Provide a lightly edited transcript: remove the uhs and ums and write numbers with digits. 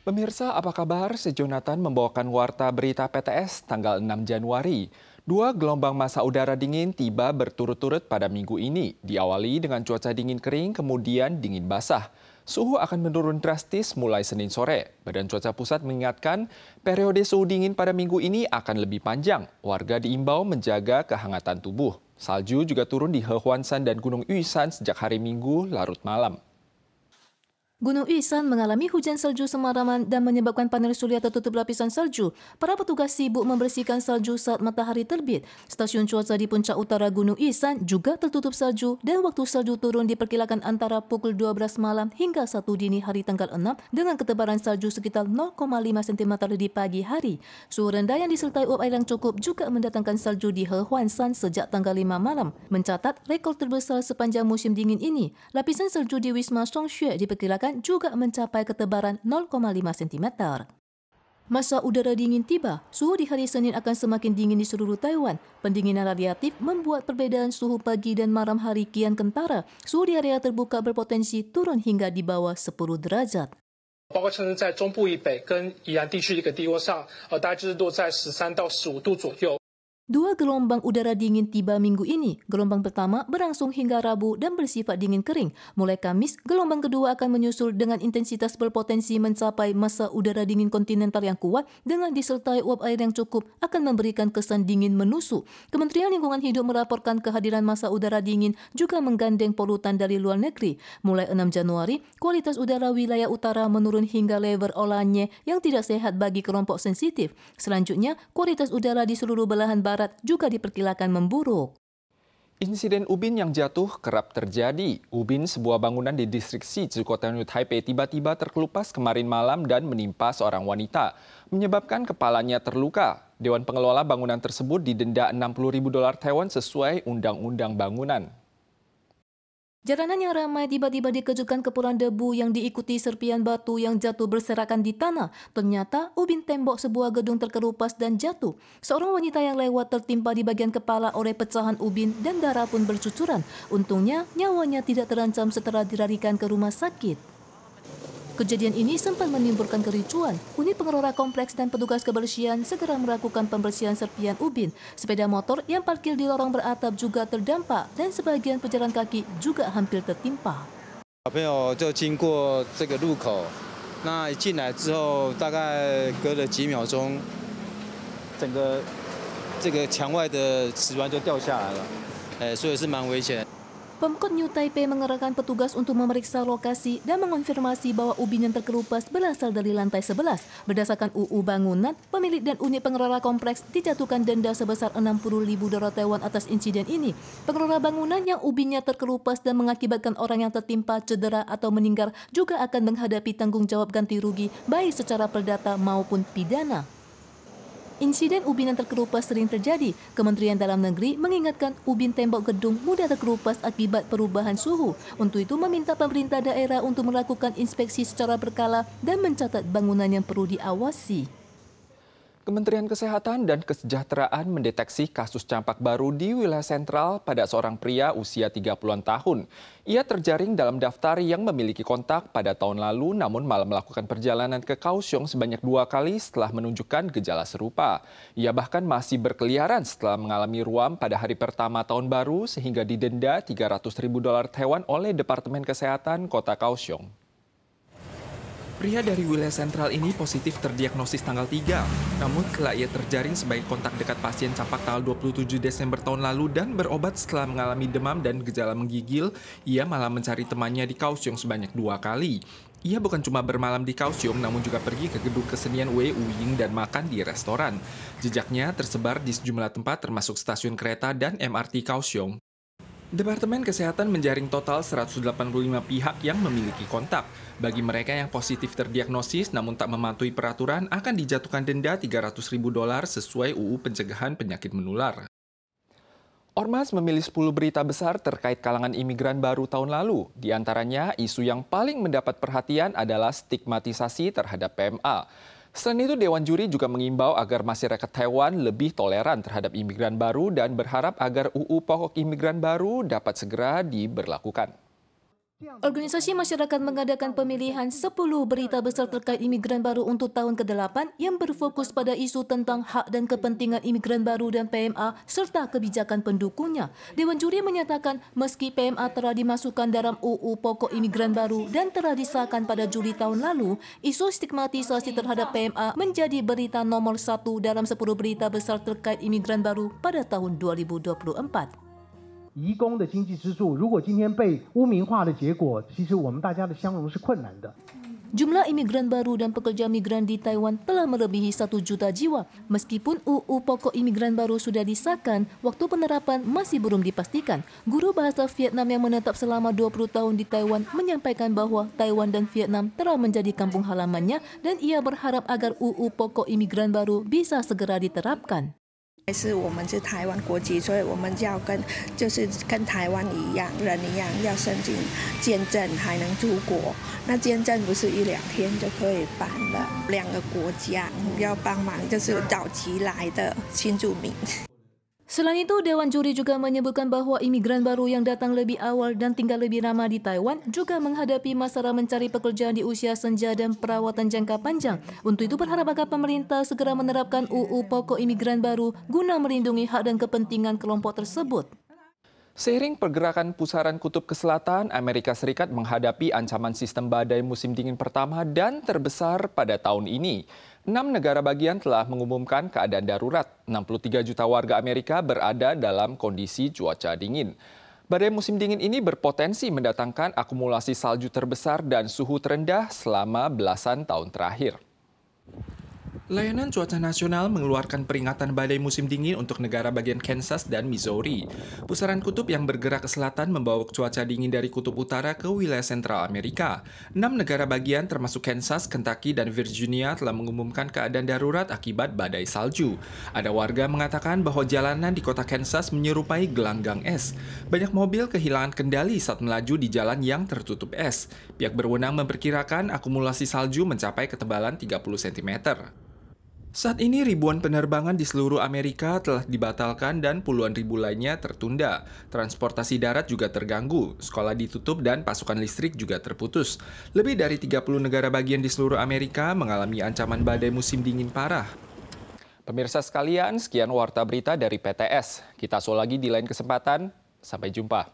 Pemirsa, apa kabar? Jonathan membawakan warta berita PTS tanggal 6 Januari. Dua gelombang massa udara dingin tiba berturut-turut pada minggu ini. Diawali dengan cuaca dingin kering, kemudian dingin basah. Suhu akan menurun drastis mulai Senin sore. Badan Cuaca Pusat mengingatkan, periode suhu dingin pada minggu ini akan lebih panjang. Warga diimbau menjaga kehangatan tubuh. Salju juga turun di Hehuanshan dan Gunung Yushan sejak hari Minggu larut malam. Gunung Yushan mengalami hujan salju semalaman dan menyebabkan panel surya tertutup lapisan salju. Para petugas sibuk membersihkan salju saat matahari terbit. Stasiun cuaca di puncak utara Gunung Yushan juga tertutup salju dan waktu salju turun diperkirakan antara pukul 12 malam hingga 1 dini hari tanggal 6 dengan ketebalan salju sekitar 0,5 cm di pagi hari. Suhu rendah yang disertai uap air yang cukup juga mendatangkan salju di Hehuanshan sejak tanggal 5 malam. Mencatat rekor terbesar sepanjang musim dingin ini. Lapisan salju di Wisma Songxue diperkirakan juga mencapai ketebalan 0,5 cm. Masa udara dingin tiba, suhu di hari Senin akan semakin dingin di seluruh Taiwan. Pendinginan radiatif membuat perbedaan suhu pagi dan malam hari kian kentara. Suhu di area terbuka berpotensi turun hingga di bawah 10 derajat. 包括甚至在中部以北跟宜兰地区的一个低温上，大概就是落在13到15度左右。 Dua gelombang udara dingin tiba minggu ini. Gelombang pertama berlangsung hingga Rabu dan bersifat dingin kering. Mulai Kamis, gelombang kedua akan menyusul dengan intensitas berpotensi mencapai massa udara dingin kontinental yang kuat dengan disertai uap air yang cukup akan memberikan kesan dingin menusuk. Kementerian Lingkungan Hidup melaporkan kehadiran massa udara dingin juga menggandeng polutan dari luar negeri. Mulai 6 Januari, kualitas udara wilayah utara menurun hingga level oranye yang tidak sehat bagi kelompok sensitif. Selanjutnya, kualitas udara di seluruh belahan barat juga diperkirakan memburuk. Insiden ubin yang jatuh kerap terjadi. Ubin, sebuah bangunan di distrik Xizhi, Kota New Taipei, tiba-tiba terkelupas kemarin malam dan menimpa seorang wanita, menyebabkan kepalanya terluka. Dewan Pengelola bangunan tersebut didenda $60.000 Taiwan sesuai Undang-Undang Bangunan. Jalanan yang ramai tiba-tiba dikejutkan kepulan debu yang diikuti serpian batu yang jatuh berserakan di tanah. Ternyata ubin tembok sebuah gedung terkelupas dan jatuh. Seorang wanita yang lewat tertimpa di bagian kepala oleh pecahan ubin dan darah pun bercucuran. Untungnya nyawanya tidak terancam setelah dilarikan ke rumah sakit. Kejadian ini sempat menimbulkan kericuan. Unit pengelola kompleks dan petugas kebersihan segera melakukan pembersihan serpian ubin. Sepeda motor yang parkir di lorong beratap juga terdampak dan sebagian pejalan kaki juga hampir tertimpa. 小朋友就经过这个路口，那一进来之后，大概隔了几秒钟，整个这个墙外的瓷砖就掉下来了，所以是蛮危险的。 Pemkot New Taipei mengerahkan petugas untuk memeriksa lokasi dan mengonfirmasi bahwa ubin yang terkelupas berasal dari lantai 11. Berdasarkan UU Bangunan, pemilik dan unit pengelola kompleks dijatuhkan denda sebesar $60.000 Taiwan atas insiden ini. Pengelola bangunan yang ubinnya terkelupas dan mengakibatkan orang yang tertimpa cedera atau meninggal juga akan menghadapi tanggung jawab ganti rugi baik secara perdata maupun pidana. Insiden ubin yang terkelupas sering terjadi. Kementerian Dalam Negeri mengingatkan ubin tembok gedung mudah terkelupas akibat perubahan suhu. Untuk itu meminta pemerintah daerah untuk melakukan inspeksi secara berkala dan mencatat bangunan yang perlu diawasi. Kementerian Kesehatan dan Kesejahteraan mendeteksi kasus campak baru di wilayah sentral pada seorang pria usia 30-an tahun. Ia terjaring dalam daftar yang memiliki kontak pada tahun lalu namun malah melakukan perjalanan ke Kaohsiung sebanyak 2 kali setelah menunjukkan gejala serupa. Ia bahkan masih berkeliaran setelah mengalami ruam pada hari pertama tahun baru sehingga didenda $300.000 Taiwan oleh Departemen Kesehatan Kota Kaohsiung. Pria dari wilayah sentral ini positif terdiagnosis tanggal 3. Namun setelah ia terjaring sebagai kontak dekat pasien campak tanggal 27 Desember tahun lalu dan berobat setelah mengalami demam dan gejala menggigil, ia malah mencari temannya di Kaohsiung sebanyak 2 kali. Ia bukan cuma bermalam di Kaohsiung, namun juga pergi ke gedung kesenian Wei Wuying dan makan di restoran. Jejaknya tersebar di sejumlah tempat termasuk stasiun kereta dan MRT Kaohsiung. Departemen Kesehatan menjaring total 185 pihak yang memiliki kontak. Bagi mereka yang positif terdiagnosis namun tak mematuhi peraturan akan dijatuhkan denda $300.000 sesuai UU Pencegahan Penyakit Menular. Ormas memilih 10 berita besar terkait kalangan imigran baru tahun lalu. Di antaranya, isu yang paling mendapat perhatian adalah stigmatisasi terhadap PMA. Selain itu, Dewan Juri juga mengimbau agar masyarakat Taiwan lebih toleran terhadap imigran baru dan berharap agar UU Pokok Imigran baru dapat segera diberlakukan. Organisasi masyarakat mengadakan pemilihan 10 berita besar terkait imigran baru untuk tahun ke-8 yang berfokus pada isu tentang hak dan kepentingan imigran baru dan PMA serta kebijakan pendukungnya. Dewan Juri menyatakan meski PMA telah dimasukkan dalam UU Pokok Imigran Baru dan telah disahkan pada Juli tahun lalu, isu stigmatisasi terhadap PMA menjadi berita nomor 1 dalam 10 berita besar terkait imigran baru pada tahun 2024. 移工的经济支柱，如果今天被污名化的结果，其实我们大家的相容是困难的。 Jumlah imigran baru dan pekerja migran di Taiwan telah melebihi 1 juta jiwa. Meskipun UU Pokok Imigran Baru sudah disahkan, waktu penerapan masih belum dipastikan. Guru bahasa Vietnam yang menetap selama 20 tahun di Taiwan menyampaikan bahwa Taiwan dan Vietnam telah menjadi kampung halamannya dan ia berharap agar UU Pokok Imigran Baru bisa segera diterapkan. 是我们是台湾国籍，所以我们要跟台湾人一样，要申请签证还能出国。那签证不是1-2天就可以办的，2个国家要帮忙，就是早期来的新住民。 Selain itu, Dewan Juri juga menyebutkan bahwa imigran baru yang datang lebih awal dan tinggal lebih lama di Taiwan juga menghadapi masalah mencari pekerjaan di usia senja dan perawatan jangka panjang. Untuk itu berharap agar pemerintah segera menerapkan UU Pokok Imigran Baru guna melindungi hak dan kepentingan kelompok tersebut. Seiring pergerakan pusaran kutub ke selatan, Amerika Serikat menghadapi ancaman sistem badai musim dingin pertama dan terbesar pada tahun ini. 6 negara bagian telah mengumumkan keadaan darurat. 63 juta warga Amerika berada dalam kondisi cuaca dingin. Badai musim dingin ini berpotensi mendatangkan akumulasi salju terbesar dan suhu terendah selama belasan tahun terakhir. Layanan Cuaca Nasional mengeluarkan peringatan badai musim dingin untuk negara bagian Kansas dan Missouri. Pusaran kutub yang bergerak ke selatan membawa cuaca dingin dari kutub utara ke wilayah sentral Amerika. 6 negara bagian termasuk Kansas, Kentucky, dan Virginia telah mengumumkan keadaan darurat akibat badai salju. Ada warga mengatakan bahwa jalanan di kota Kansas menyerupai gelanggang es. Banyak mobil kehilangan kendali saat melaju di jalan yang tertutup es. Pihak berwenang memperkirakan akumulasi salju mencapai ketebalan 30 cm. Saat ini ribuan penerbangan di seluruh Amerika telah dibatalkan dan puluhan ribu lainnya tertunda. Transportasi darat juga terganggu, sekolah ditutup dan pasokan listrik juga terputus. Lebih dari 30 negara bagian di seluruh Amerika mengalami ancaman badai musim dingin parah. Pemirsa sekalian, sekian Warta Berita dari PTS. Kita so lagi di lain kesempatan. Sampai jumpa.